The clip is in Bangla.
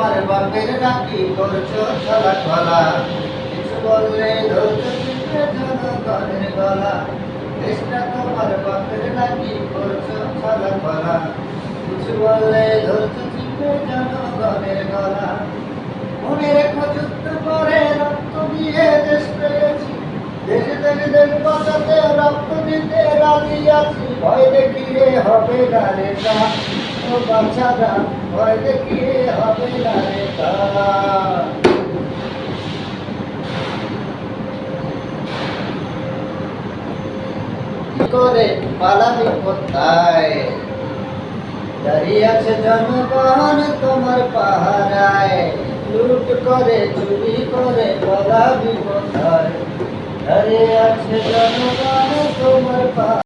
তোমার বাপের নাকি করছো ছলা ছলা, কিছু বললে ধরছো চিপে জনগণের গলা। দেশটা তোমার বাপের নাকি করছো ছলা ছলা, কিছু বললে ধরছো চিপে জনগণের গলা। মনে রেখো যুদ্ধ করে রক্ত দিয়ে দেশ পেয়েছি, দেশে থেকে দেশ বাঁচাতে রক্ত দিতে রাজি আছি। ভয় দেখিয়ে হবে না রে তা, ও বাচ্চারা ভয় দেখিয়ে হবে না রে তা। করে পালাবি কোথায়, দাঁড়িয়ে আছে জনগণ তোমার পাহারায়। লুট করে চুরি করে পালাবি কোথায়, দাঁড়িয়ে আছে জনগণ তোমার পাহারায়।